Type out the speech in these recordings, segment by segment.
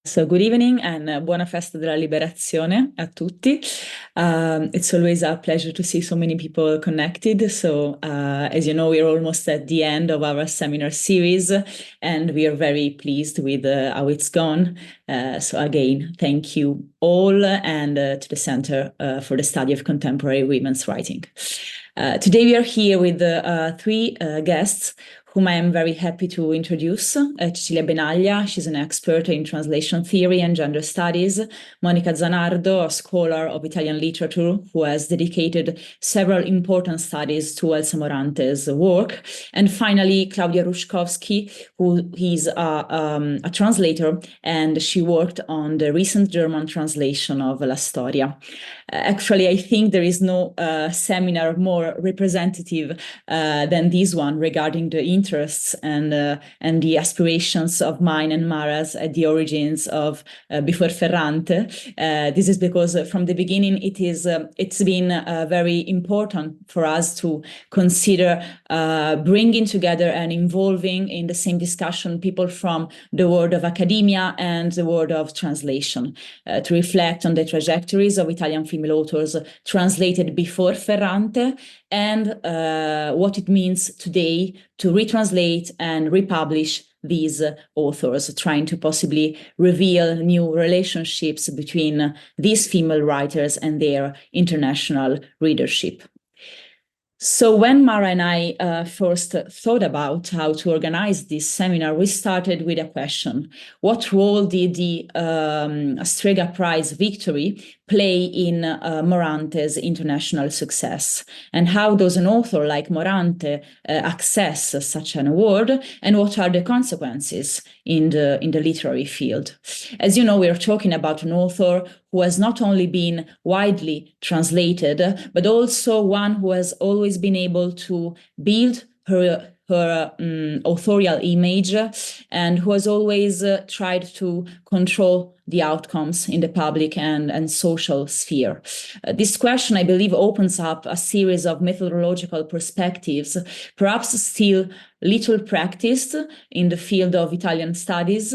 So good evening and buona festa della liberazione a tutti. It's always a pleasure to see so many people connected. So as you know, we're almost at the end of our seminar series and we are very pleased with how it's gone. So again, thank you all and to the Center for the Study of Contemporary Women's Writing. Today we are here with three guests whom I am very happy to introduce. Cecilia Benaglia, she's an expert in translation theory and gender studies. Monica Zanardo, a scholar of Italian literature who has dedicated several important studies to Elsa Morante's work. And finally, Klaudia Ruschkowski, who is a translator, and she worked on the recent German translation of La Storia. Actually, I think there is no seminar more representative than this one regarding the interests and the aspirations of mine and Mara's at the origins of before Ferrante. This is because from the beginning it's been very important for us to consider bringing together and involving in the same discussion people from the world of academia and the world of translation to reflect on the trajectories of Italian female authors translated before Ferrante and what it means today to retranslate and republish these authors, trying to possibly reveal new relationships between these female writers and their international readership. So when Mara and I first thought about how to organize this seminar, we started with a question. What role did the Strega Prize victory play in Morante's international success? And how does an author like Morante access such an award? And what are the consequences in the literary field? As you know, we are talking about an author who has not only been widely translated, but also one who has always been able to build her authorial image and who has always tried to control the outcomes in the public and social sphere. This question, I believe, opens up a series of methodological perspectives, perhaps still little practiced in the field of Italian studies,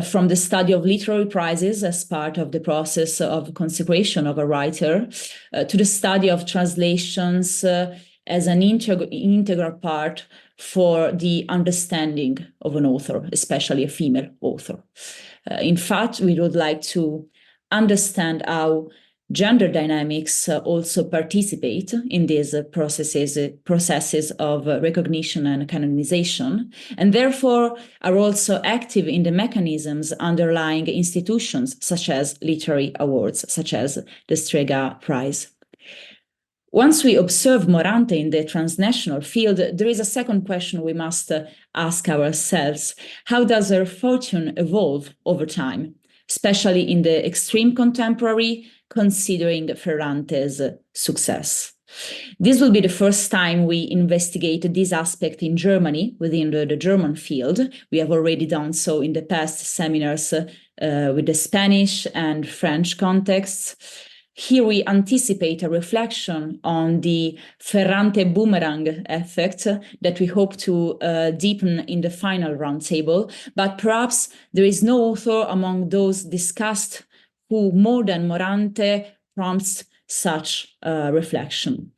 from the study of literary prizes as part of the process of consecration of a writer, to the study of translations as an integral part for the understanding of an author, especially a female author. In fact, we would like to understand how gender dynamics also participate in these processes of recognition and canonization, and therefore are also active in the mechanisms underlying institutions such as literary awards, such as the Strega Prize. Once we observe Morante in the transnational field, there is a second question we must ask ourselves. How does her fortune evolve over time, especially in the extreme contemporary, considering Ferrante's success? This will be the first time we investigate this aspect in Germany within the German field. We have already done so in the past seminars with the Spanish and French contexts. Here we anticipate a reflection on the Ferrante boomerang effect that we hope to deepen in the final roundtable, but perhaps there is no author among those discussed who, more than Morante, prompts such reflection.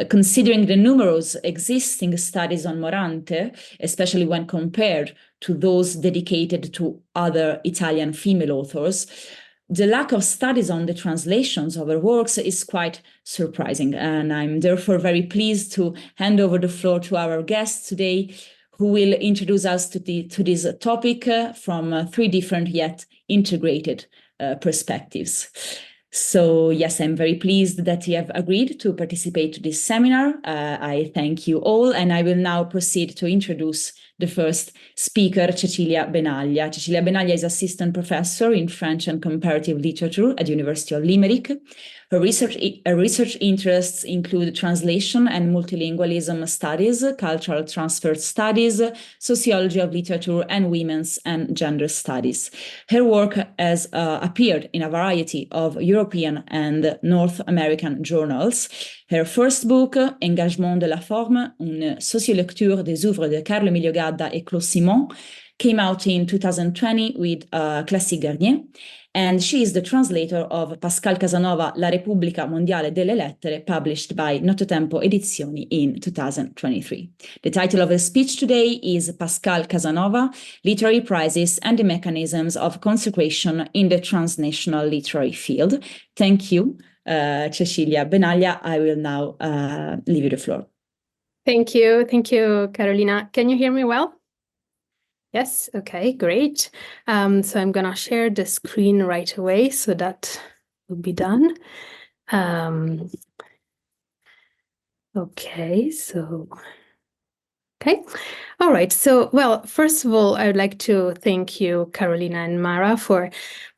Considering the numerous existing studies on Morante, especially when compared to those dedicated to other Italian female authors, the lack of studies on the translations of her works is quite surprising, and I'm therefore very pleased to hand over the floor to our guest today, who will introduce us to this topic from three different yet integrated perspectives. So yes, I'm very pleased that you have agreed to participate to this seminar. I thank you all, and I will now proceed to introduce the first speaker, Cecilia Benaglia. Cecilia Benaglia is assistant professor in French and comparative literature at the University of Limerick. Her research interests include translation and multilingualism studies, cultural transfer studies, sociology of literature, and women's and gender studies. Her work has appeared in a variety of European and North American journals. Her first book, Engagement de la forme, une sociolecture des œuvres de Carlo Emilio Gadda et Claude Simon, came out in 2020 with Classique Garnier, and she is the translator of Pascale Casanova, La Repubblica Mondiale delle Lettere, published by Nototempo Edizioni in 2023. The title of her speech today is Pascale Casanova, Literary Prizes and the Mechanisms of Consecration in the Transnational Literary Field. Thank you, Cecilia Benaglia. I will now leave you the floor. Thank you, Carolina. Can you hear me well? Yes, okay, great. So I'm gonna share the screen right away so that will be done. Okay. All right. So, well, first of all, I would like to thank you, Carolina and Mara, for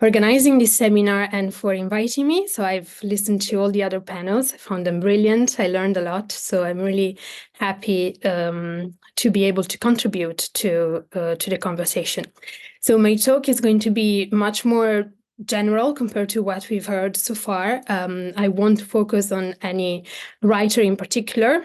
organizing this seminar and for inviting me. So I've listened to all the other panels. I found them brilliant. I learned a lot. So I'm really happy to be able to contribute to the conversation. So my talk is going to be much more general compared to what we've heard so far. I won't focus on any writer in particular.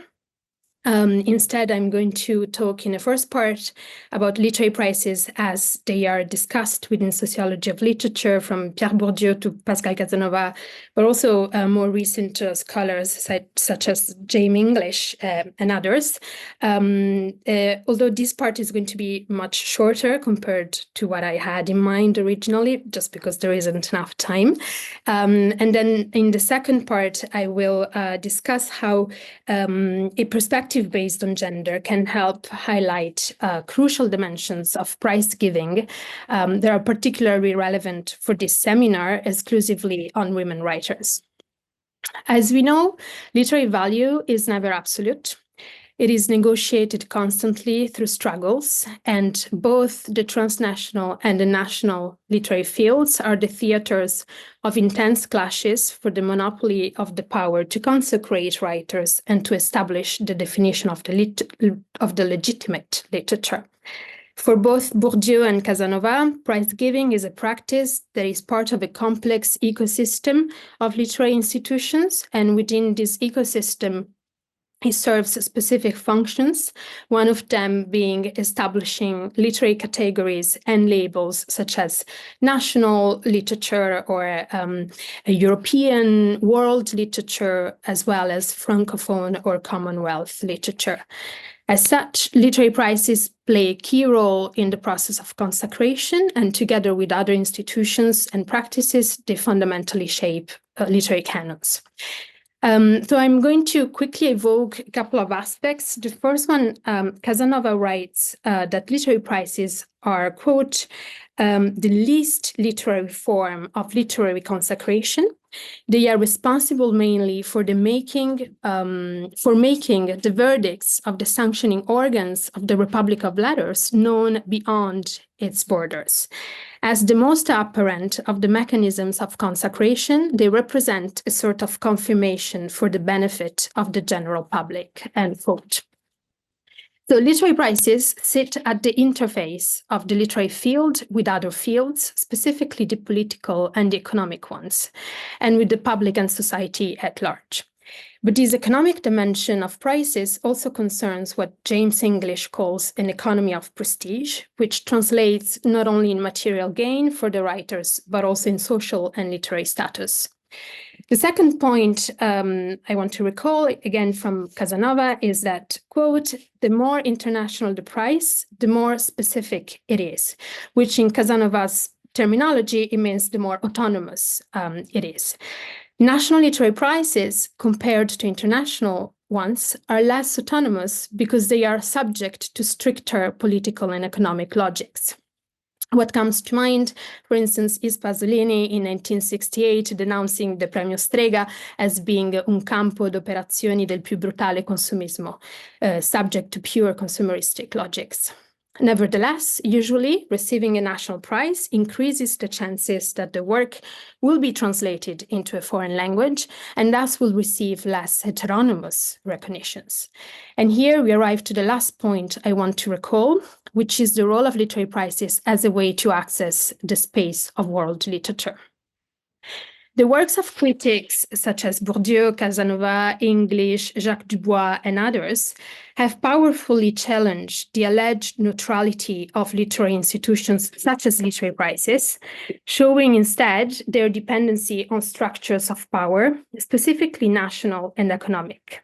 Instead, I'm going to talk in the first part about literary prices as they are discussed within sociology of literature, from Pierre Bourdieu to Pascale Casanova, but also more recent scholars such as James English and others. Although this part is going to be much shorter compared to what I had in mind originally, just because there isn't enough time. And then in the second part, I will discuss how a perspective based on gender can help highlight crucial dimensions of prize giving that are particularly relevant for this seminar exclusively on women writers. As we know, literary value is never absolute. It is negotiated constantly through struggles, and both the transnational and the national literary fields are the theaters of intense clashes for the monopoly of the power to consecrate writers and to establish the definition of the legitimate literature. For both Bourdieu and Casanova, prize giving is a practice that is part of a complex ecosystem of literary institutions, and within this ecosystem, it serves specific functions, one of them being establishing literary categories and labels such as national literature or a European world literature, as well as Francophone or Commonwealth literature. As such, literary prizes play a key role in the process of consecration, and together with other institutions and practices, they fundamentally shape literary canons. So I'm going to quickly evoke a couple of aspects. The first one, Casanova writes that literary prizes are, quote, the least literary form of literary consecration. They are responsible mainly for making the verdicts of the sanctioning organs of the Republic of Letters known beyond its borders. As the most apparent of the mechanisms of consecration, they represent a sort of confirmation for the benefit of the general public, end quote. So literary prizes sit at the interface of the literary field with other fields, specifically the political and the economic ones, and with the public and society at large. But this economic dimension of prizes also concerns what James English calls an economy of prestige, which translates not only in material gain for the writers, but also in social and literary status. The second point I want to recall, again from Casanova, is that, quote, the more international the prize, the more specific it is, which in Casanova's terminology, it means the more autonomous it is. National literary prizes, compared to international ones, are less autonomous because they are subject to stricter political and economic logics. What comes to mind, for instance, is Pasolini in 1968 denouncing the Premio Strega as being un campo d'operazioni del più brutale consumismo, subject to pure consumeristic logics. Nevertheless, usually receiving a national prize increases the chances that the work will be translated into a foreign language and thus will receive less heteronymous recognitions. And here we arrive to the last point I want to recall, which is the role of literary prizes as a way to access the space of world literature. The works of critics such as Bourdieu, Casanova, English, Jacques Dubois, and others have powerfully challenged the alleged neutrality of literary institutions such as literary prizes, showing instead their dependency on structures of power, specifically national and economic.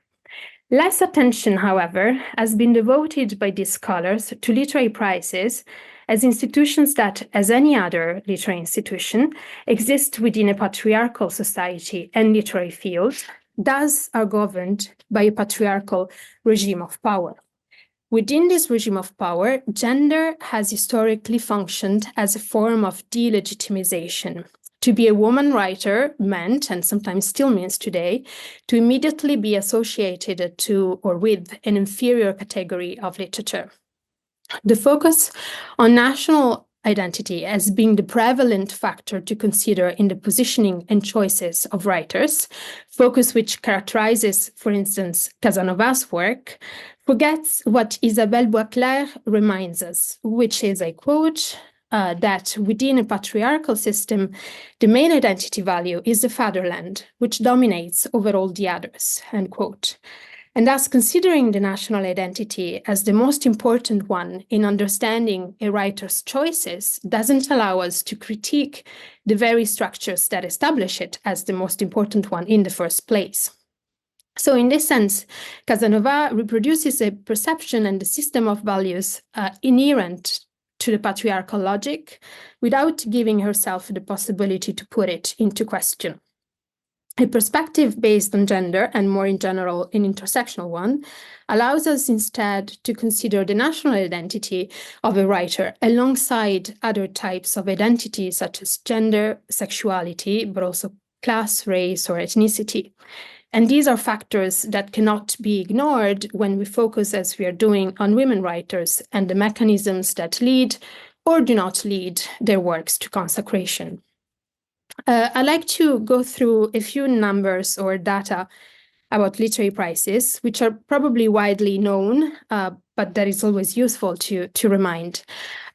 Less attention, however, has been devoted by these scholars to literary prizes as institutions that, as any other literary institution, exist within a patriarchal society and literary field, thus are governed by a patriarchal regime of power. Within this regime of power, gender has historically functioned as a form of delegitimization. To be a woman writer meant, and sometimes still means today, to immediately be associated to or with an inferior category of literature. The focus on national identity as being the prevalent factor to consider in the positioning and choices of writers, focus which characterizes, for instance, Casanova's work, forgets what Isabelle Boisclair reminds us, which is, I quote, that within a patriarchal system, the main identity value is the fatherland, which dominates over all the others, end quote. And thus, considering the national identity as the most important one in understanding a writer's choices doesn't allow us to critique the very structures that establish it as the most important one in the first place. So in this sense, Casanova reproduces a perception and a system of values inherent to the patriarchal logic without giving herself the possibility to put it into question. A perspective based on gender, and more in general, an intersectional one, allows us instead to consider the national identity of a writer alongside other types of identity, such as gender, sexuality, but also class, race, or ethnicity. And these are factors that cannot be ignored when we focus, as we are doing, on women writers and the mechanisms that lead or do not lead their works to consecration. I'd like to go through a few numbers or data about literary prizes, which are probably widely known, but that is always useful to remind.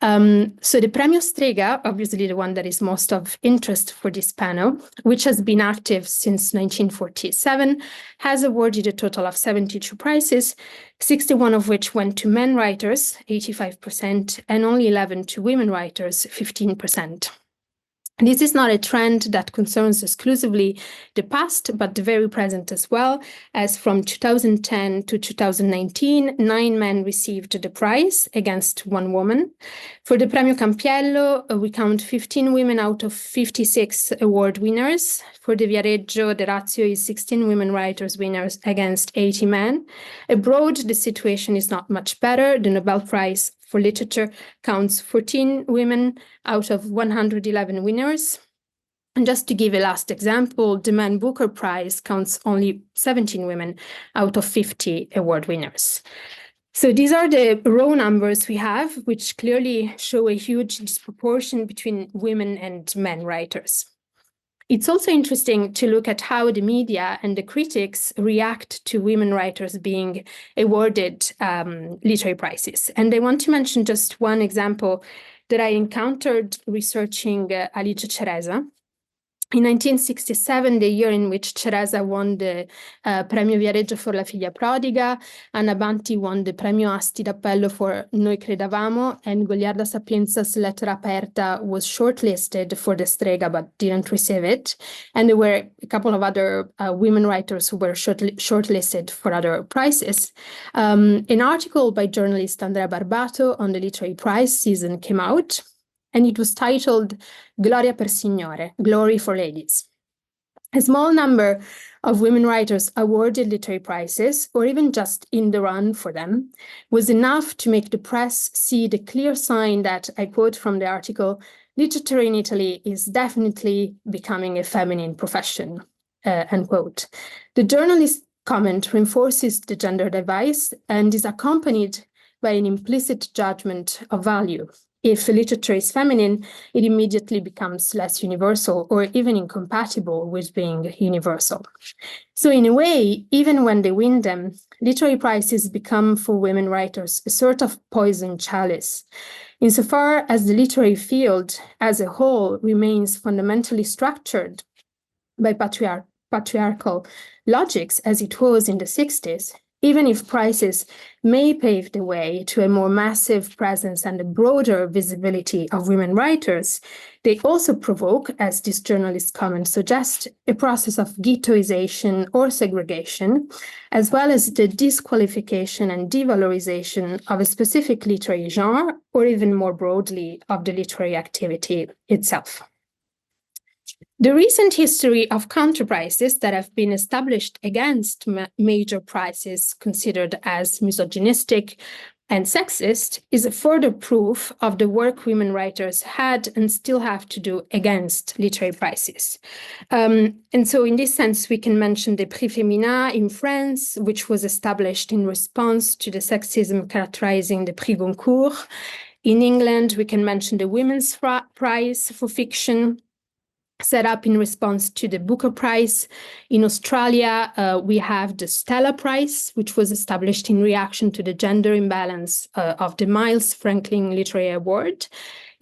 So the Premio Strega, obviously the one that is most of interest for this panel, which has been active since 1947, has awarded a total of 72 prizes, 61 of which went to men writers, 85%, and only 11 to women writers, 15%. This is not a trend that concerns exclusively the past, but the very present as well, as from 2010 to 2019, 9 men received the prize against 1 woman. For the Premio Campiello, we count 15 women out of 56 award winners. For the Viareggio, the ratio is 16 women writers winners against 80 men. Abroad, the situation is not much better. The Nobel Prize for Literature counts 14 women out of 111 winners. And just to give a last example, the Man Booker Prize counts only 17 women out of 50 award winners. So these are the raw numbers we have, which clearly show a huge disproportion between women and men writers. It's also interesting to look at how the media and the critics react to women writers being awarded literary prizes. And I want to mention just one example that I encountered researching Alice Ceresa. In 1967, the year in which Ceresa won the Premio Viareggio for La Figlia Prodiga, Anna Banti won the Premio Asti d'Appello for Noi Credavamo, and Goliarda Sapienza's Lettera Aperta was shortlisted for the Strega but didn't receive it. And there were a couple of other women writers who were shortlisted for other prizes. An article by journalist Andrea Barbato on the literary prize season came out, and it was titled Gloria per Signore, Glory for Ladies. A small number of women writers awarded literary prizes, or even just in the run for them, was enough to make the press see the clear sign that, I quote from the article, literature in Italy is definitely becoming a feminine profession, end quote. The journalist comment reinforces the gender device and is accompanied by an implicit judgment of value. If literature is feminine, it immediately becomes less universal or even incompatible with being universal. So in a way, even when they win them, literary prizes become for women writers a sort of poison chalice, insofar as the literary field as a whole remains fundamentally structured by patriarchal logics as it was in the 60s, even if prices may pave the way to a more massive presence and a broader visibility of women writers, they also provoke, as this journalist comment suggests, a process of ghettoization or segregation, as well as the disqualification and devalorization of a specific literary genre, or even more broadly, of the literary activity itself. The recent history of counterprices that have been established against major prices considered as misogynistic and sexist is a further proof of the work women writers had and still have to do against literary prices. And so in this sense, we can mention the Prix Féminin in France, which was established in response to the sexism characterizing the Prix Goncourt. In England, we can mention the Women's Prize for Fiction, set up in response to the Booker Prize. In Australia, we have the Stella Prize, which was established in reaction to the gender imbalance of the Miles Franklin Literary Award.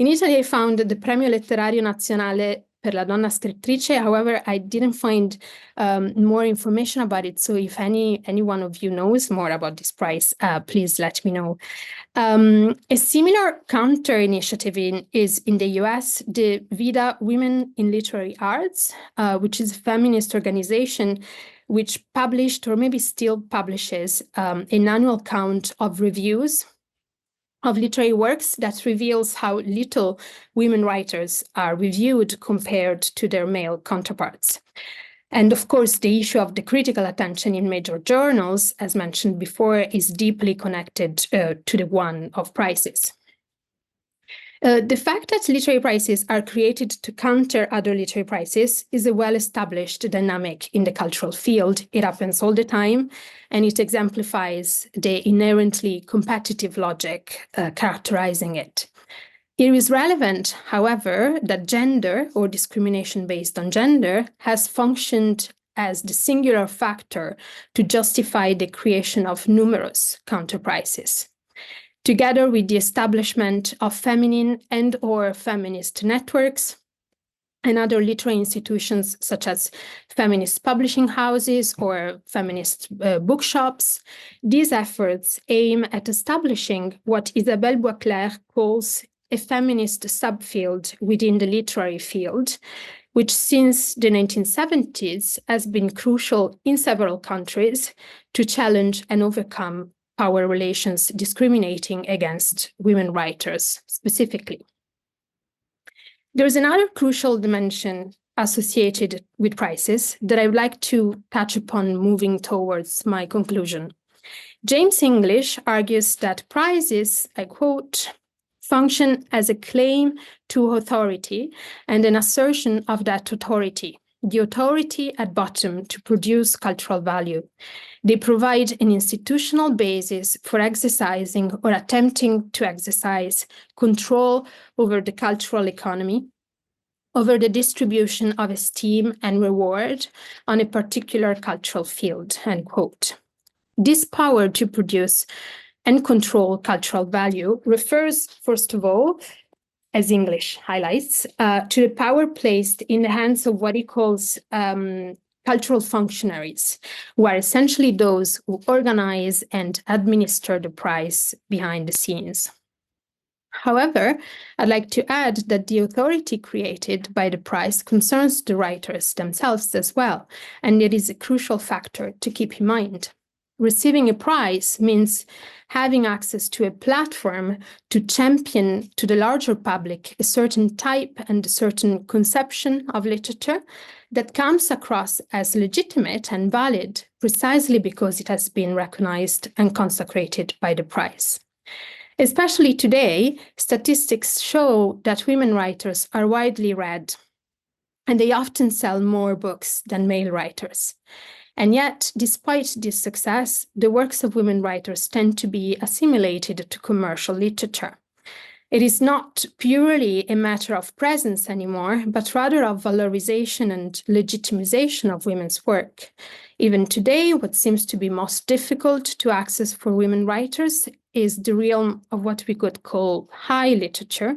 In Italy, I found the Premio Letterario Nazionale per la Donna Scrittrice. However, I didn't find more information about it. So if any one of you knows more about this prize, please let me know. A similar counter initiative is in the US, the VIDA Women in Literary Arts, which is a feminist organization which published or maybe still publishes an annual count of reviews of literary works that reveals how little women writers are reviewed compared to their male counterparts. And of course, the issue of the critical attention in major journals, as mentioned before, is deeply connected to the one of prices. The fact that literary prices are created to counter other literary prices is a well-established dynamic in the cultural field. It happens all the time, and it exemplifies the inherently competitive logic characterizing it. It is relevant, however, that gender or discrimination based on gender has functioned as the singular factor to justify the creation of numerous counterprices. Together with the establishment of feminine and/or feminist networks and other literary institutions such as feminist publishing houses or feminist bookshops, these efforts aim at establishing what Isabelle Boisclair calls a feminist subfield within the literary field, which since the 1970s has been crucial in several countries to challenge and overcome power relations discriminating against women writers specifically. There's another crucial dimension associated with prices that I would like to touch upon moving towards my conclusion. James English argues that prizes, I quote, function as a claim to authority and an assertion of that authority, the authority at bottom to produce cultural value. They provide an institutional basis for exercising or attempting to exercise control over the cultural economy, over the distribution of esteem and reward on a particular cultural field, end quote. This power to produce and control cultural value refers, first of all, as English highlights, to the power placed in the hands of what he calls cultural functionaries, who are essentially those who organize and administer the prize behind the scenes. However, I'd like to add that the authority created by the prize concerns the writers themselves as well, and it is a crucial factor to keep in mind. Receiving a prize means having access to a platform to champion to the larger public a certain type and a certain conception of literature that comes across as legitimate and valid precisely because it has been recognized and consecrated by the prize. Especially today, statistics show that women writers are widely read, and they often sell more books than male writers. And yet, despite this success, the works of women writers tend to be assimilated to commercial literature. It is not purely a matter of presence anymore, but rather of valorization and legitimization of women's work. Even today, what seems to be most difficult to access for women writers is the realm of what we could call high literature,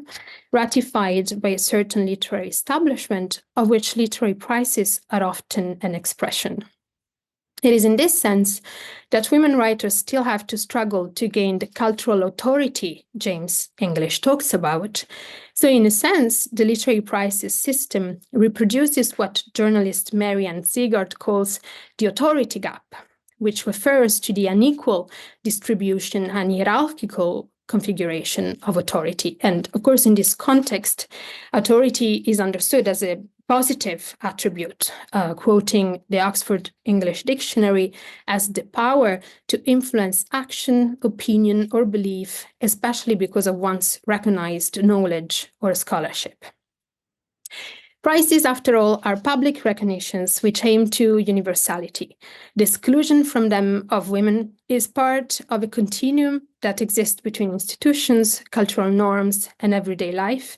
ratified by a certain literary establishment, of which literary prizes are often an expression. It is in this sense that women writers still have to struggle to gain the cultural authority James English talks about. So in a sense, the literary prizes system reproduces what journalist Marianne Ziegert calls the authority gap, which refers to the unequal distribution and hierarchical configuration of authority. And of course, in this context, authority is understood as a positive attribute, quoting the Oxford English Dictionary as the power to influence action, opinion, or belief, especially because of one's recognized knowledge or scholarship. Prizes, after all, are public recognitions which aim to universality. The exclusion from them of women is part of a continuum that exists between institutions, cultural norms, and everyday life,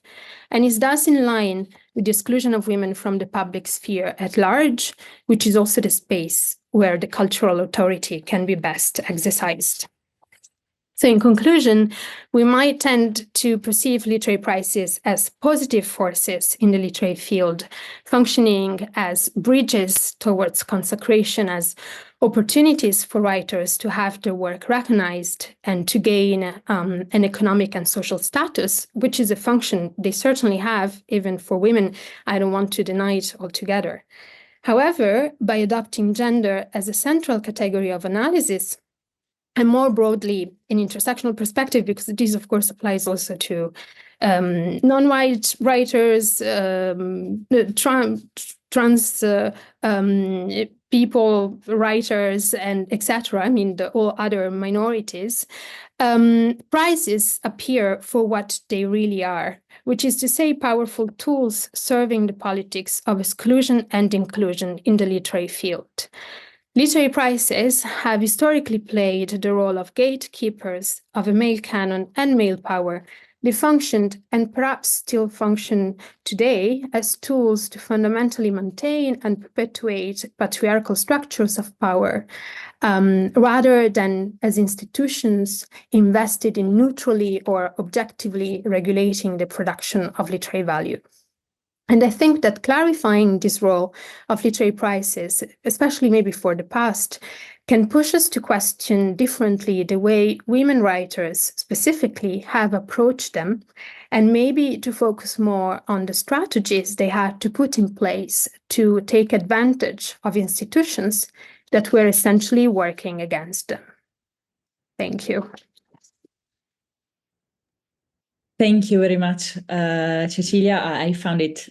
and is thus in line with the exclusion of women from the public sphere at large, which is also the space where the cultural authority can be best exercised. So in conclusion, we might tend to perceive literary prizes as positive forces in the literary field, functioning as bridges towards consecration, as opportunities for writers to have their work recognized and to gain an economic and social status, which is a function they certainly have, even for women. I don't want to deny it altogether. However, by adopting gender as a central category of analysis, and more broadly an intersectional perspective, because this, of course, applies also to non-white writers, trans people, writers, and etc. I mean, all other minorities. Prizes appear for what they really are, which is to say powerful tools serving the politics of exclusion and inclusion in the literary field. Literary prizes have historically played the role of gatekeepers of a male canon and male power. They functioned and perhaps still function today as tools to fundamentally maintain and perpetuate patriarchal structures of power, rather than as institutions invested in neutrally or objectively regulating the production of literary value. And I think that clarifying this role of literary prizes, especially maybe for the past, can push us to question differently the way women writers specifically have approached them, and maybe to focus more on the strategies they had to put in place to take advantage of institutions that were essentially working against them. Thank you. Thank you very much, Cecilia. I found it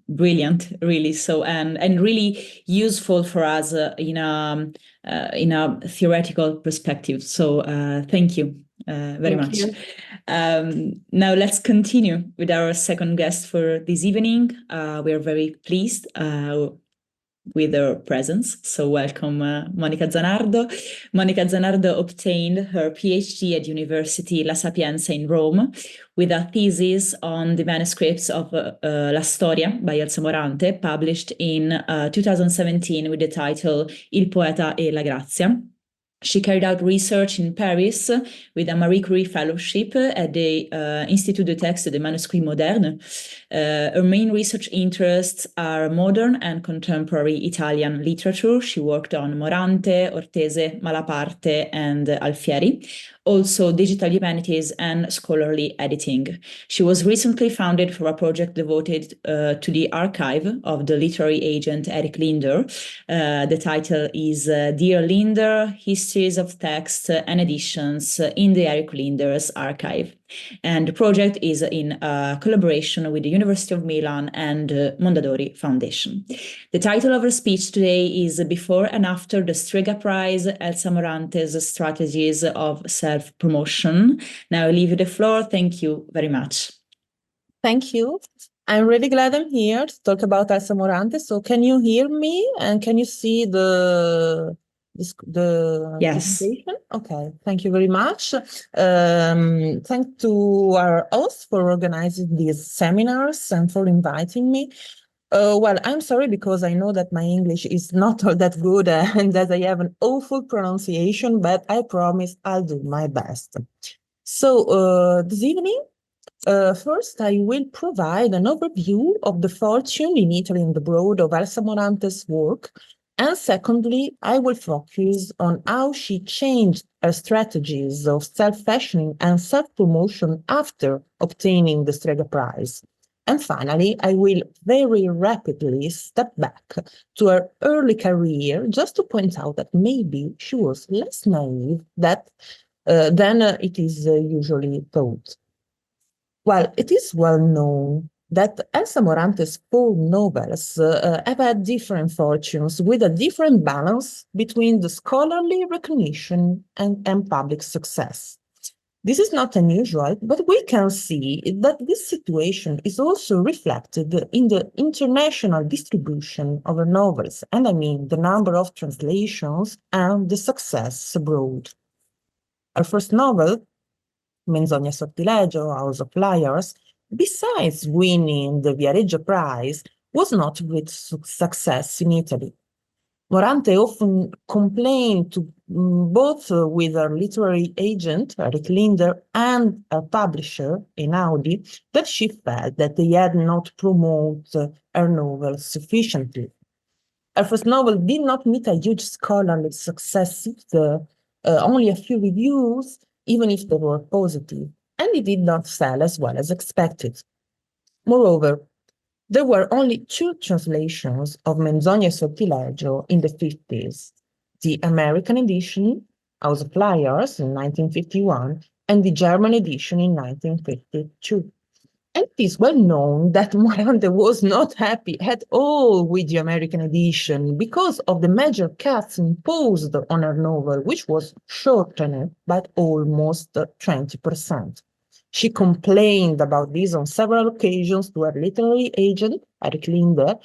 brilliant, really. So and really useful for us in a theoretical perspective. So thank you very much. Now let's continue with our second guest for this evening. We are very pleased with her presence. So welcome, Monica Zanardo. Monica Zanardo obtained her PhD at University La Sapienza in Rome with a thesis on the manuscripts of La Storia by Elsa Morante, published in 2017 with the title Il poeta e la grazia. She carried out research in Paris with a Marie Curie Fellowship at the Institut de Texte des Manuscrits Modernes. Her main research interests are modern and contemporary Italian literature. She worked on Morante, Ortese, Malaparte, and Alfieri. Also digital humanities and scholarly editing. She was recently founded for a project devoted to the archive of the literary agent Eric Linder. The title is Dear Linder, Histories of Text and Editions in the Eric Linder's Archive. And the project is in collaboration with the University of Milan and Mondadori Foundation. The title of her speech today is Before and After the Strega Prize, Elsa Morante's Strategies of Self-Promotion. Now I leave you the floor. Thank you very much. Thank you. I'm really glad I'm here to talk about Elsa Morante. So can you hear me and can you see the Yes. presentation? Okay, thank you very much. Thanks to our host for organizing these seminars and for inviting me. Well, I'm sorry because I know that my English is not all that good and that I have an awful pronunciation, but I promise I'll do my best. So this evening, first I will provide an overview of the fortune in Italy and abroad of Elsa Morante's work. And secondly, I will focus on how she changed her strategies of self-fashioning and self-promotion after obtaining the Strega Prize. And finally, I will very rapidly step back to her early career just to point out that maybe she was less naive than it is usually thought. Well, it is well known that Elsa Morante's 4 novels have had different fortunes with a different balance between the scholarly recognition and public success. This is not unusual, but we can see that this situation is also reflected in the international distribution of her novels, and I mean the number of translations and the success abroad. Her first novel, Menzogna e Sortilegio, House of Liars, besides winning the Viareggio Prize, was not a great success in Italy. Morante often complained to both with her literary agent, Eric Linder, and her publisher, Einaudi, that she felt that they had not promoted her novel sufficiently. Her first novel did not meet a huge scholarly success either, only a few reviews, even if they were positive, and it did not sell as well as expected. Moreover, there were only 2 translations of Menzogna e Sortilegio in the 50s, the American edition, House of Liars, in 1951, and the German edition in 1952. And it is well known that Morante was not happy at all with the American edition because of the major cuts imposed on her novel, which was shortened by almost 20%. She complained about this on several occasions to her literary agent, Eric Linder,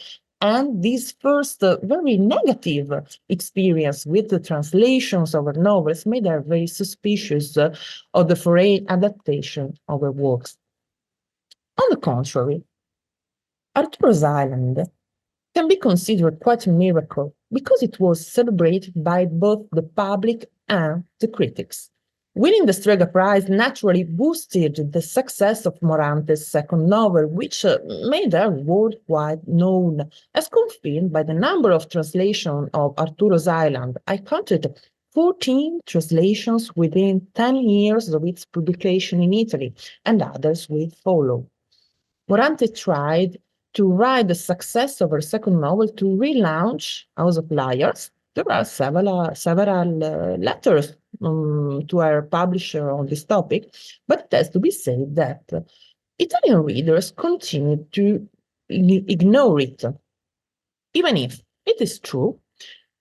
and this first very negative experience with the translations of her novels made her very suspicious of the foreign adaptation of her works. On the contrary, Arturo's Island can be considered quite a miracle because it was celebrated by both the public and the critics. Winning the Strega Prize naturally boosted the success of Morante's second novel, which made her worldwide known, as confirmed by the number of translations of Arturo's Island. I counted 14 translations within 10 years of its publication in Italy, and others will follow. Morante tried to ride the success of her second novel to relaunch House of Liars. There are several letters to her publisher on this topic, but it has to be said that Italian readers continued to ignore it, even if it is true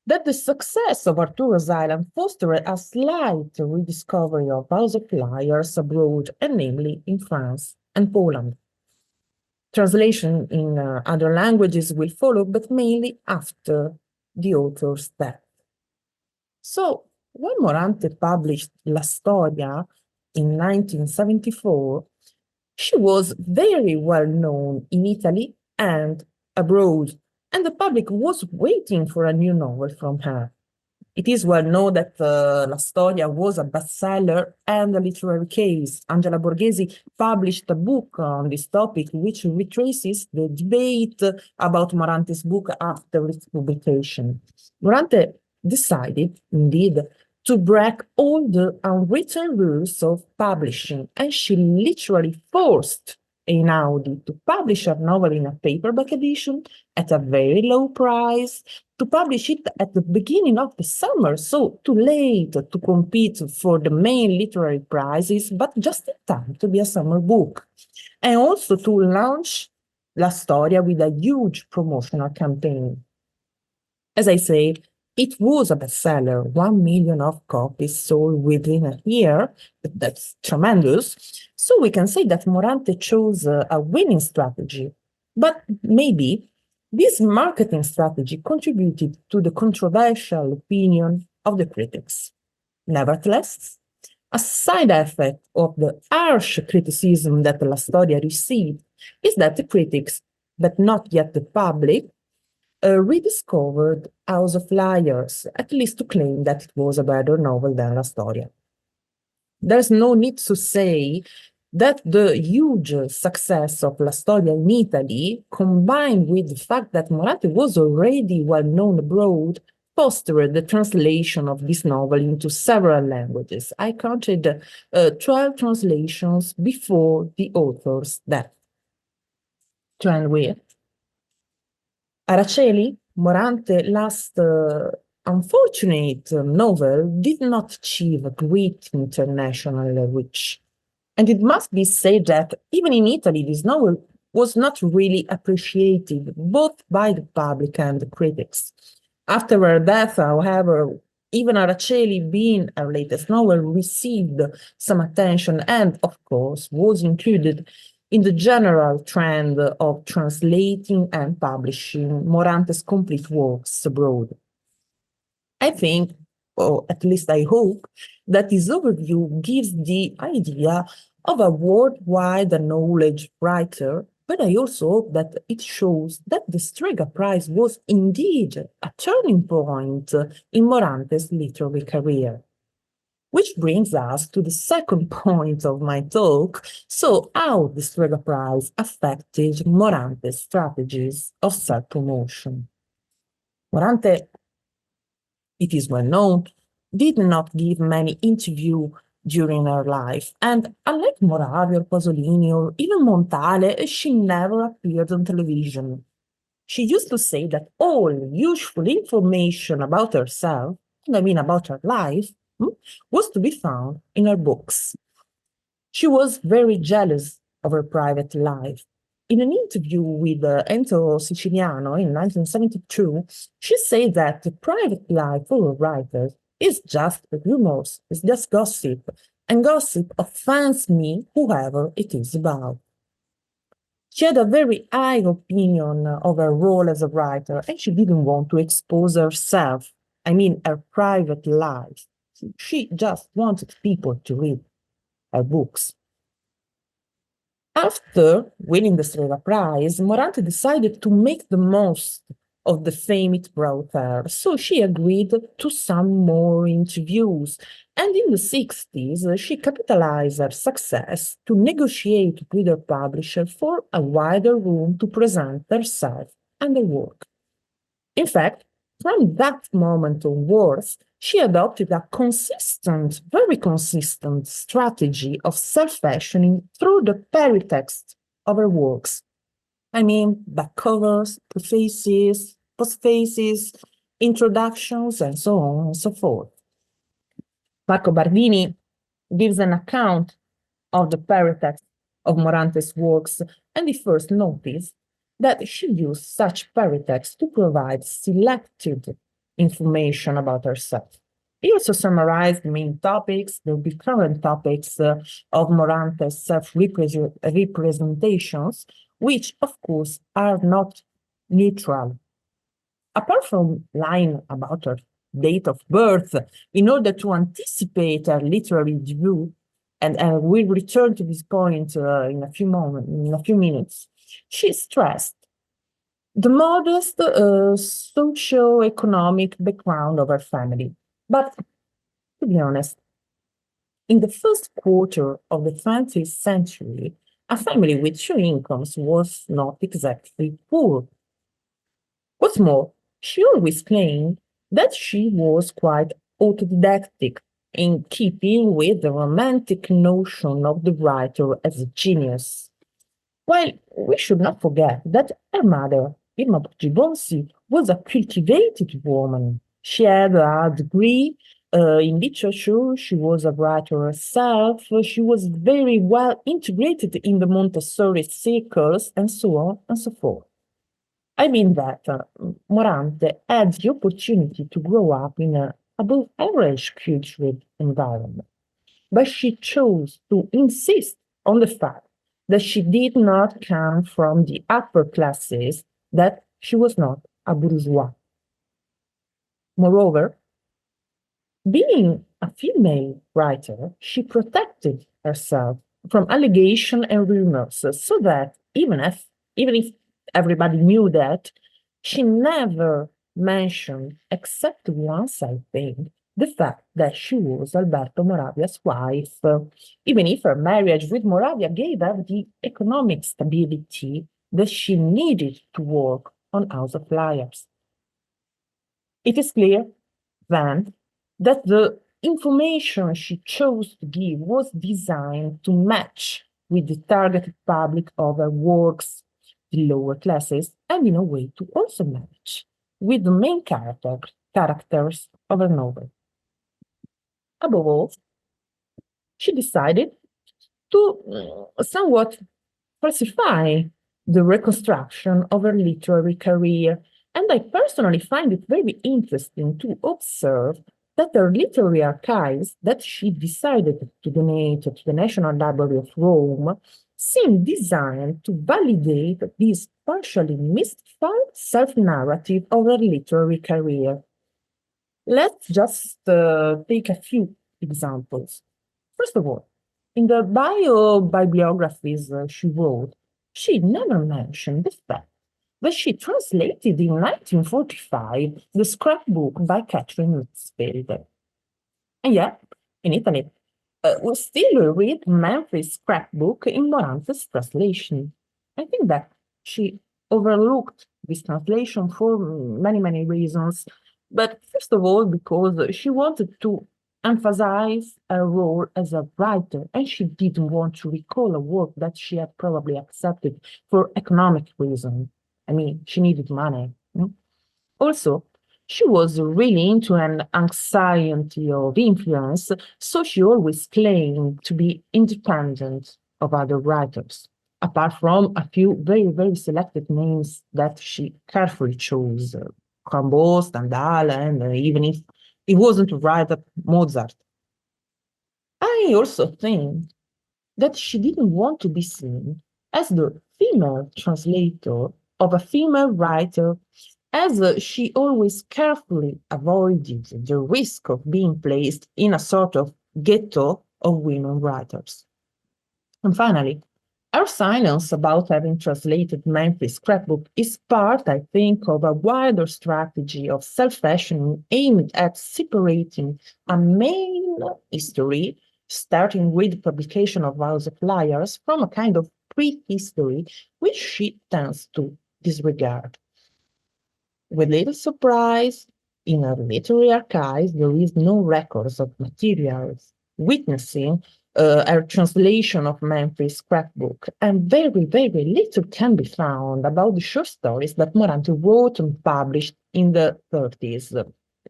that the success of Arturo's Island fostered a slight rediscovery of House of Liars abroad, and namely in France and Poland. Translation in other languages will follow, but mainly after the author's death. So, when Morante published La Storia in 1974, she was very well known in Italy and abroad, and the public was waiting for a new novel from her. It is well known that La Storia was a bestseller and a literary case. Angela Borghesi published a book on this topic, which retraces the debate about Morante's book after its publication. Morante decided, indeed, to break all the unwritten rules of publishing, and she literally forced Einaudi to publish her novel in a paperback edition at a very low price, to publish it at the beginning of the summer, so too late to compete for the main literary prizes, but just in time to be a summer book. And also to launch La Storia with a huge promotional campaign. As I say, it was a bestseller, 1 million of copies sold within a year. That's tremendous. So we can say that Morante chose a winning strategy, but maybe this marketing strategy contributed to the controversial opinion of the critics. Nevertheless, a side effect of the harsh criticism that La Storia received is that the critics but not yet the public, rediscovered House of Liars, at least to claim that it was a better novel than La Storia. There's no need to say that the huge success of La Storia in Italy, combined with the fact that Morante was already well known abroad, fostered the translation of this novel into several languages. I counted 12 translations before the author's death. To end with, Araceli, Morante's last unfortunate novel did not achieve a great international reach. And it must be said that even in Italy, this novel was not really appreciated, both by the public and the critics. After her death, however, even Araceli, being her latest novel, received some attention and, of course, was included in the general trend of translating and publishing Morante's complete works abroad. I think, or at least I hope, that this overview gives the idea of a worldwide acknowledged writer, but I also hope that it shows that the Strega Prize was indeed a turning point in Morante's literary career. Which brings us to the second point of my talk, so how the Strega Prize affected Morante's strategies of self-promotion. Morante, it is well known, did not give many interviews during her life, and unlike Moravi or Pasolini or even Montale, she never appeared on television. She used to say that all useful information about herself, and I mean about her life, was to be found in her books. She was very jealous of her private life. In an interview with Enzo Siciliano in 1972, she said that the private life of a writer is just rumors, it's just gossip, and gossip offends me, whoever it is about. She had a very high opinion of her role as a writer, and she didn't want to expose herself, I mean her private life. She just wanted people to read her books. After winning the Strega Prize, Morante decided to make the most of the fame it brought her, so she agreed to some more interviews. And in the 60s, she capitalized her success to negotiate with her publisher for a wider room to present herself and her work. In fact, from that moment onwards, she adopted a consistent, very consistent strategy of self-fashioning through the peritext of her works. I mean, back covers, prefaces, postfaces, introductions, and so on and so forth. Marco Bardini gives an account of the peritext of Morante's works, and he first noticed that she used such peritext to provide selected information about herself. He also summarized the main topics, the recurrent topics of Morante's self-representations, which, of course, are not neutral. Apart from lying about her date of birth, in order to anticipate her literary debut, and we'll return to this point in a few minutes, she stressed the modest socio-economic background of her family. But to be honest, in the first quarter of the 20th century, a family with two incomes was not exactly poor. What's more, she always claimed that she was quite autodidactic, in keeping with the romantic notion of the writer as a genius. Well, we should not forget that her mother, Irma Gibbonsi, was a cultivated woman. She had a degree in literature, she was a writer herself, she was very well integrated in the Montessori circles, and so on and so forth. I mean that Morante had the opportunity to grow up in an above-average cultural environment, but she chose to insist on the fact that she did not come from the upper classes, that she was not a bourgeois. Moreover, being a female writer, she protected herself from allegation and rumors, so that even if everybody knew that, she never mentioned, except once, I think, the fact that she was Alberto Moravia's wife, even if her marriage with Moravia gave her the economic stability that she needed to work on House of Liars. It is clear, then, that the information she chose to give was designed to match with the targeted public of her works, the lower classes, and in a way to also match with the main characters of her novel. Above all, she decided to somewhat falsify the reconstruction of her literary career, and I personally find it very interesting to observe that her literary archives that she decided to donate to the National Library of Rome seem designed to validate this partially mystified self-narrative of her literary career. Let's just take a few examples. First of all, in the bibliographies she wrote, she never mentioned the fact that she translated in 1945 the scrapbook by Catherine Mansfield. And yet, in Italy, we still read Manfred's scrapbook in Morante's translation. I think that she overlooked this translation for many, many reasons. But first of all, because she wanted to emphasize her role as a writer, and she didn't want to recall a work that she had probably accepted for economic reasons. I mean, she needed money. Also, she was really into an anxiety of influence, so she always claimed to be independent of other writers, apart from a few very, very selected names that she carefully chose, Rimbaud, Stendhal, and even if it wasn't to write up Mozart. I also think that she didn't want to be seen as the female translator of a female writer, as she always carefully avoided the risk of being placed in a sort of ghetto of women writers. And finally, our silence about having translated Manfred's scrapbook is part, I think, of a wider strategy of self-fashioning aimed at separating a main history, starting with the publication of House of Liars, from a kind of prehistory, which she tends to disregard. With little surprise, in her literary archives, there is no records of materials witnessing her translation of Manfred's scrapbook, and very, very little can be found about the short stories that Morante wrote and published in the 30s.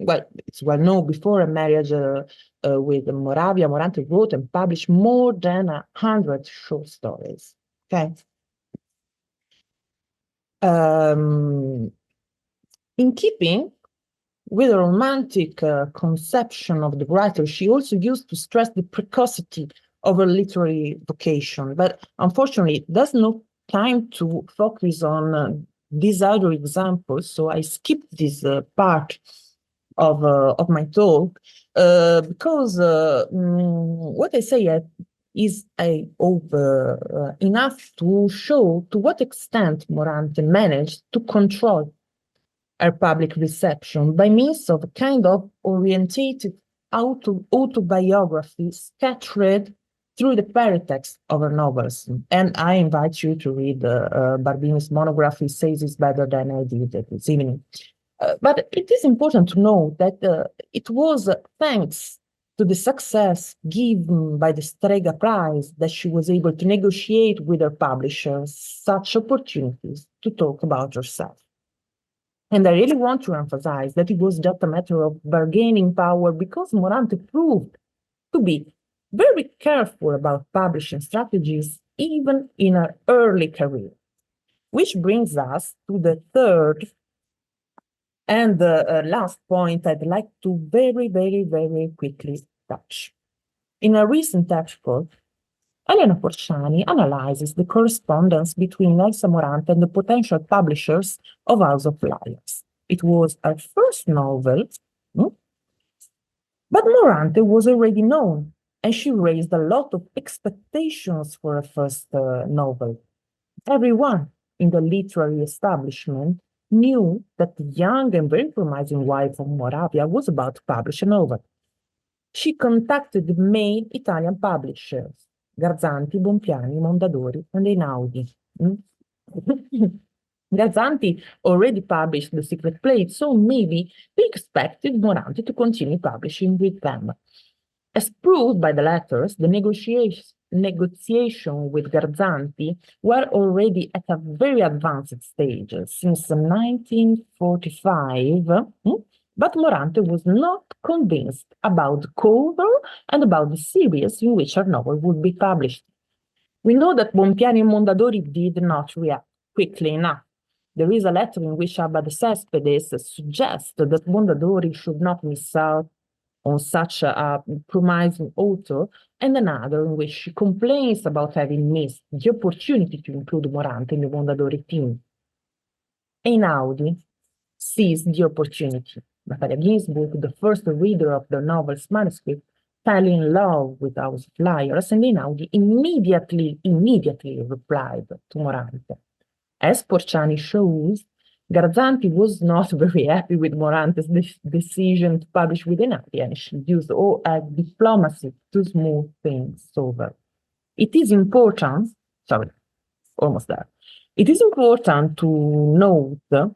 Well, it's well known before her marriage with Moravia, Morante wrote and published more than 100 short stories. Okay. In keeping with a romantic conception of the writer, she also used to stress the precocity of her literary vocation, but unfortunately, there's no time to focus on these other examples, so I skipped this part of my talk because what I say is, I hope, enough to show to what extent Morante managed to control her public reception by means of a kind of orientated autobiography scattered through the paratext of her novels. And I invite you to read Barbini's monograph. He says it's better than I did this evening. But it is important to know that it was thanks to the success given by the Strega Prize that she was able to negotiate with her publishers such opportunities to talk about herself. And I really want to emphasize that it was just a matter of bargaining power, because Morante proved to be very careful about publishing strategies, even in her early career. Which brings us to the third and the last point I'd like to very, very, very quickly touch. In a recent article, Elena Porciani analyzes the correspondence between Elsa Morante and the potential publishers of House of Liars. It was her first novel, but Morante was already known, and she raised a lot of expectations for her first novel. Everyone in the literary establishment knew that the young and very promising wife of Moravia was about to publish a novel. She contacted the main Italian publishers, Garzanti, Bompiani, Mondadori, and Einaudi. Garzanti already published The Secret Plate, so maybe they expected Morante to continue publishing with them. As proved by the letters, the negotiation with Garzanti were already at a very advanced stage since 1945, but Morante was not convinced about the cover and about the series in which her novel would be published. We know that Bompiani and Mondadori did not react quickly enough. There is a letter in which Abba de Cespedes suggests that Mondadori should not miss out on such a promising author, and another in which she complains about having missed the opportunity to include Morante in the Mondadori team. Einaudi seized the opportunity. Natalia Ginsburg, the first reader of the novel's manuscript, fell in love with House of Liars, and Einaudi immediately replied to Morante. As Porciani shows, Garzanti was not very happy with Morante's decision to publish with Einaudi, and she used all diplomacy to smooth things over. It is important, almost there. It is important to note that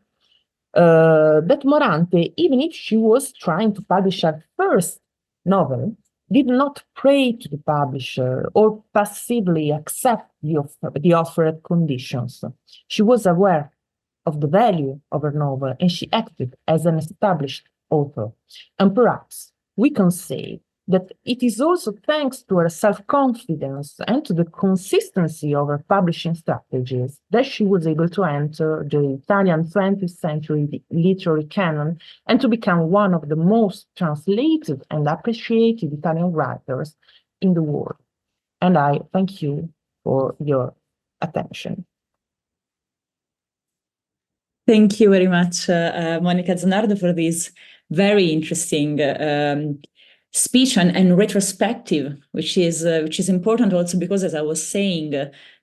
Morante, even if she was trying to publish her first novel, did not pray to the publisher or passively accept the offered conditions. She was aware of the value of her novel, and she acted as an established author. And perhaps we can say that it is also thanks to her self-confidence and to the consistency of her publishing strategies that she was able to enter the Italian 20th century literary canon and to become one of the most translated and appreciated Italian writers in the world. And I thank you for your attention. Thank you very much, Monica Zanardo, for this very interesting speech and retrospective, which is important also because, as I was saying,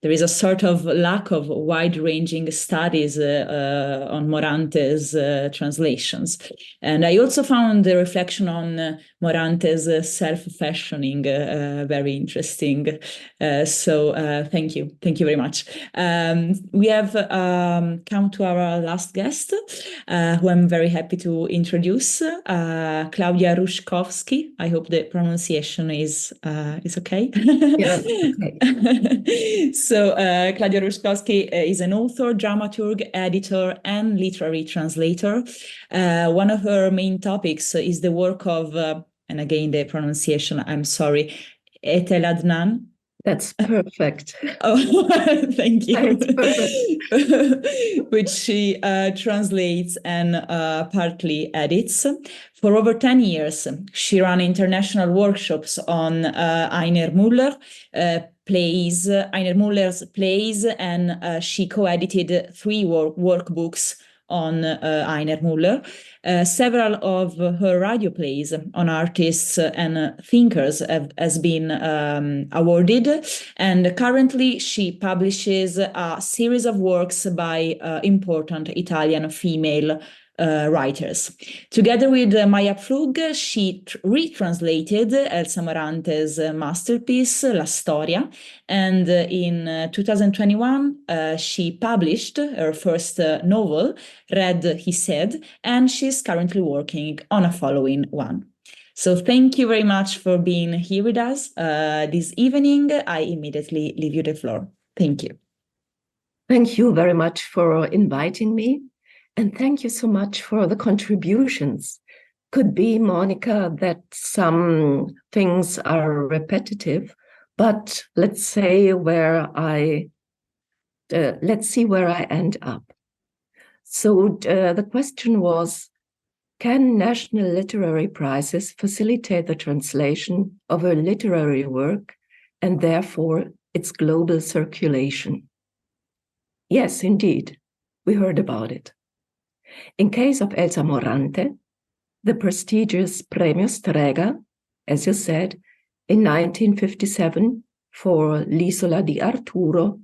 there is a sort of lack of wide-ranging studies on Morante's translations. And I also found the reflection on Morante's self-fashioning very interesting. So thank you very much. We have come to our last guest, who I'm very happy to introduce, Klaudia Ruschkowski. I hope the pronunciation is okay. Yeah, okay. So Klaudia Ruschkowski is an author, dramaturg, editor, and literary translator. One of her main topics is the work of, and again the pronunciation, I'm sorry, Etel Adnan. That's perfect. Oh, thank you. That's perfect. Which she translates and partly edits. For over 10 years, she ran international workshops on Einer Muller's plays, and she co-edited 3 workbooks on Einer Muller. Several of her radio plays on artists and thinkers has been awarded, and currently she publishes a series of works by important Italian female writers. Together with Maya Pflug, she retranslated Elsa Morante's masterpiece, La Storia, and in 2021 she published her first novel, Red, He Said, and she's currently working on a following one. So thank you very much for being here with us this evening. I immediately leave you the floor. Thank you. Thank you very much for inviting me. And thank you so much for the contributions. Could be, Monica, that some things are repetitive, but let's see where I end up. So the question was, can national literary prizes facilitate the translation of a literary work and therefore its global circulation? Yes, indeed, we heard about it. In case of Elsa Morante, the prestigious Premio Strega, as you said, in 1957 for L'Isola di Arturo,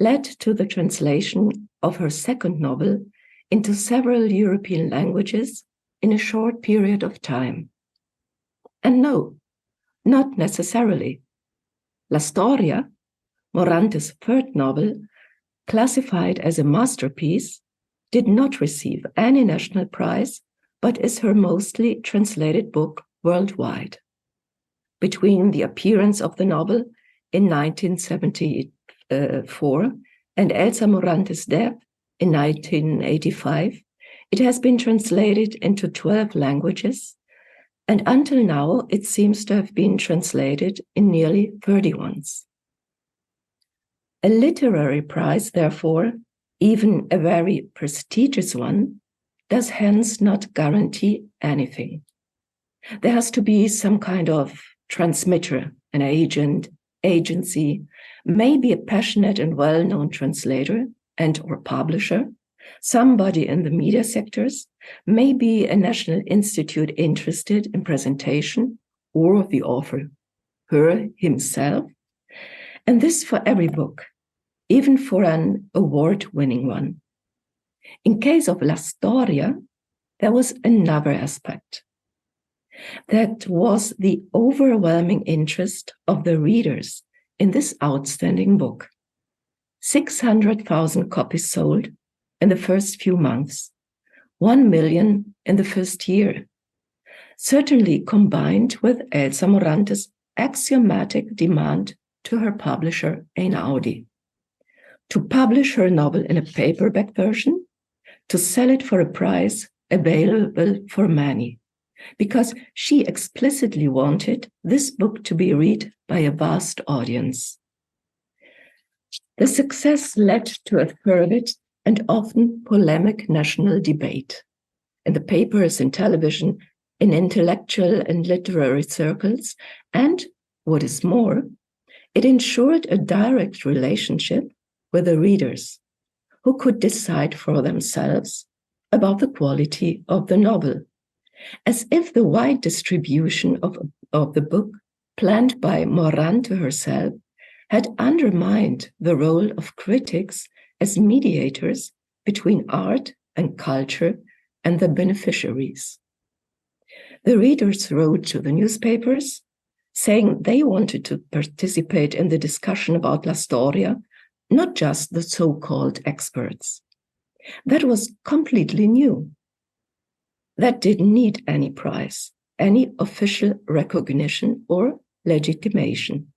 led to the translation of her second novel into several European languages in a short period of time. And no, not necessarily. La Storia, Morante's third novel, classified as a masterpiece, did not receive any national prize, but is her mostly translated book worldwide. Between the appearance of the novel in 1974 and Elsa Morante's death in 1985, it has been translated into 12 languages, and until now it seems to have been translated in nearly 30 ones. A literary prize, therefore, even a very prestigious one, does hence not guarantee anything. There has to be some kind of transmitter, an agent, agency, maybe a passionate and well-known translator and or publisher, somebody in the media sectors, maybe a national institute interested in presentation, or the author, her, himself, and this for every book, even for an award-winning one. In case of La Storia, there was another aspect. That was the overwhelming interest of the readers in this outstanding book. 600,000 copies sold in the first few months, 1 million in the first year, certainly combined with Elsa Morante's axiomatic demand to her publisher Einaudi to publish her novel in a paperback version, to sell it for a price available for many, because she explicitly wanted this book to be read by a vast audience. The success led to a fervid and often polemic national debate in the papers, in television, in intellectual and literary circles, and, what is more, it ensured a direct relationship with the readers, who could decide for themselves about the quality of the novel, as if the wide distribution of the book, planned by Morante herself, had undermined the role of critics as mediators between art and culture and the beneficiaries. The readers wrote to the newspapers, saying they wanted to participate in the discussion about La Storia, not just the so-called experts. That was completely new. That didn't need any prize, any official recognition or legitimation.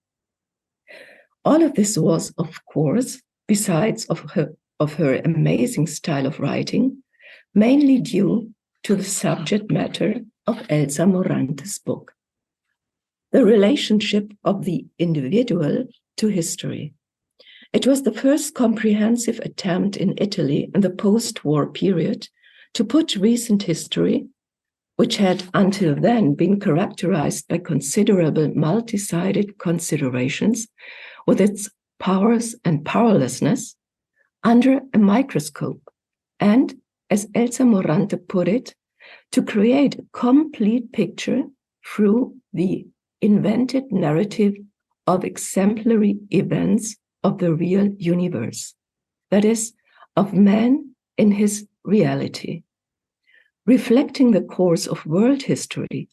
All of this was, of course, besides of her amazing style of writing, mainly due to the subject matter of Elsa Morante's book. The relationship of the individual to history. It was the first comprehensive attempt in Italy in the post-war period to put recent history, which had until then been characterized by considerable multi-sided considerations, with its powers and powerlessness, under a microscope, and, as Elsa Morante put it, to create a complete picture through the invented narrative of exemplary events of the real universe, that is, of man in his reality, reflecting the course of world history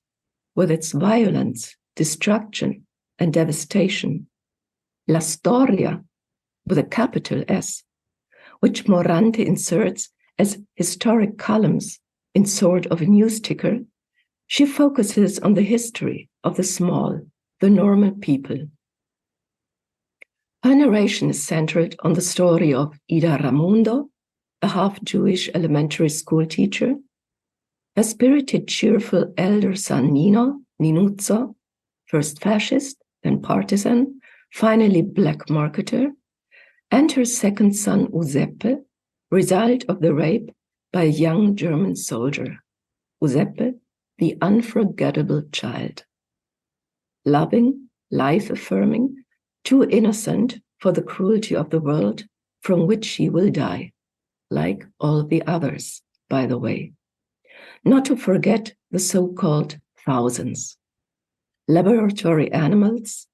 with its violence, destruction, and devastation. La Storia, with a capital S, which Morante inserts as historic columns in sort of a news ticker, she focuses on the history of the small, the normal people. Her narration is centered on the story of Ida Ramundo, a half-Jewish elementary school teacher, her spirited, cheerful elder son Ninuzzo, first fascist, then partisan, finally black marketer, and her second son Giuseppe, result of the rape by a young German soldier. Giuseppe, the unforgettable child. Loving, life-affirming, too innocent for the cruelty of the world from which she will die, like all the others, by the way. Not to forget the so-called thousands, laboratory animals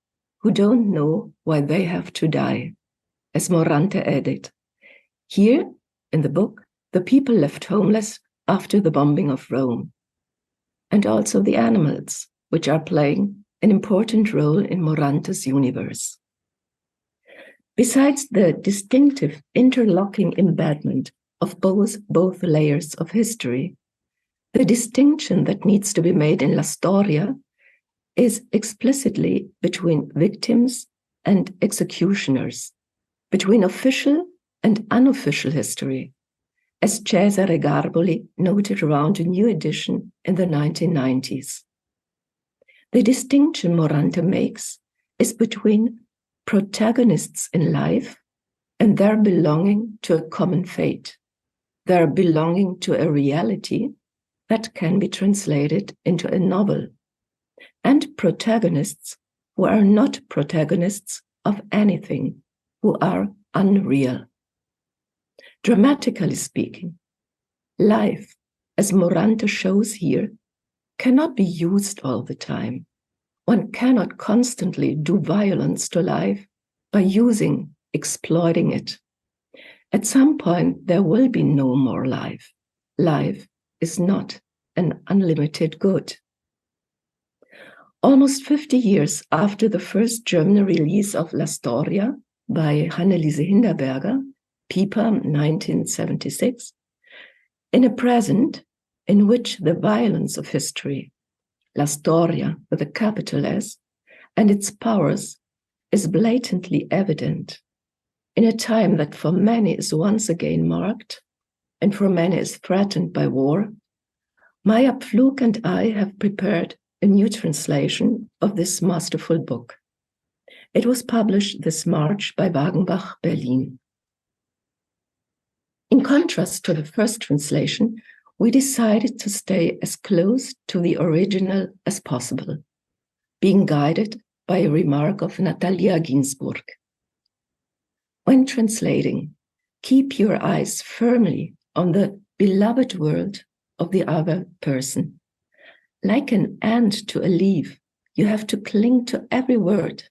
who don't know why they have to die, as Morante added. Here, in the book, the people left homeless after the bombing of Rome, and also the animals, which are playing an important role in Morante's universe. Besides the distinctive interlocking embedment of both layers of history, the distinction that needs to be made in La Storia is explicitly between victims and executioners, between official and unofficial history, as Cesare Garboli noted around a new edition in the 1990s. The distinction Morante makes is between protagonists in life and their belonging to a common fate, their belonging to a reality that can be translated into a novel, and protagonists who are not protagonists of anything, who are unreal. Dramatically speaking, life, as Morante shows here, cannot be used all the time. One cannot constantly do violence to life by exploiting it. At some point, there will be no more life. Life is not an unlimited good. Almost 50 years after the first German release of La Storia by Hanneliese Hinderberger, Pipa, 1976, in a present in which the violence of history, La Storia with a capital S, and its powers is blatantly evident, in a time that for many is once again marked, and for many is threatened by war, Maya Pflug and I have prepared a new translation of this masterful book. It was published this March by Wagenbach, Berlin. In contrast to the first translation, we decided to stay as close to the original as possible, being guided by a remark of Natalia Ginsburg. When translating, keep your eyes firmly on the beloved world of the other person. Like an ant to a leaf, you have to cling to every word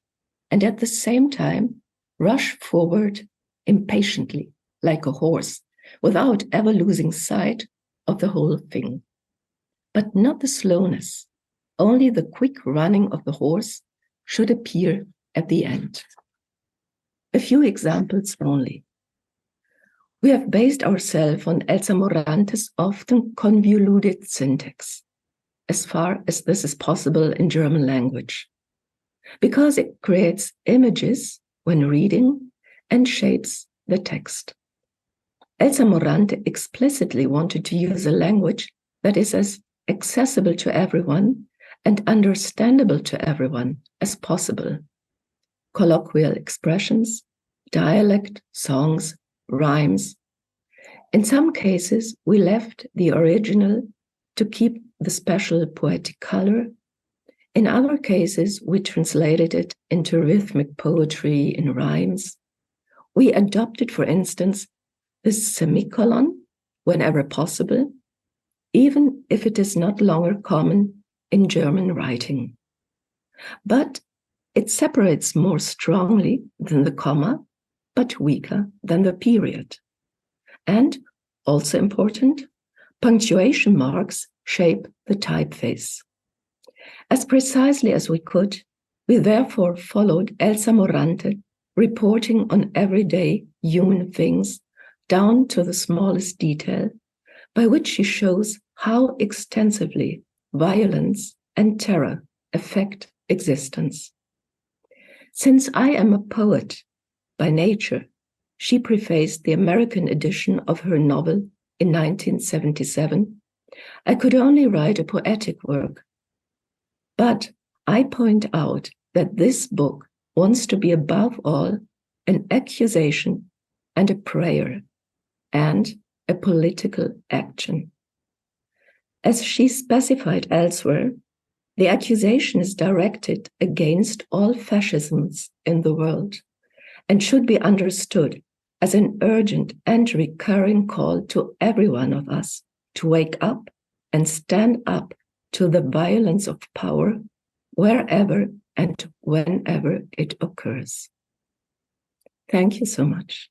and at the same time rush forward impatiently like a horse without ever losing sight of the whole thing. But not the slowness, only the quick running of the horse should appear at the end. A few examples only. We have based ourselves on Elsa Morante's often convoluted syntax, as far as this is possible in German language, because it creates images when reading and shapes the text. Elsa Morante explicitly wanted to use a language that is as accessible to everyone and understandable to everyone as possible. Colloquial expressions, dialect, songs, rhymes. In some cases, we left the original to keep the special poetic color. In other cases, we translated it into rhythmic poetry in rhymes. We adopted, for instance, the semicolon whenever possible, even if it is not longer common in German writing. But it separates more strongly than the comma, but weaker than the period. And, also important, punctuation marks shape the typeface. As precisely as we could, we therefore followed Elsa Morante, reporting on everyday human things down to the smallest detail, by which she shows how extensively violence and terror affect existence. Since I am a poet by nature, she prefaced the American edition of her novel in 1977. I could only write a poetic work. But I point out that this book wants to be above all an accusation and a prayer and a political action. As she specified elsewhere, the accusation is directed against all fascisms in the world and should be understood as an urgent and recurring call to every one of us to wake up and stand up to the violence of power wherever and whenever it occurs. Thank you so much.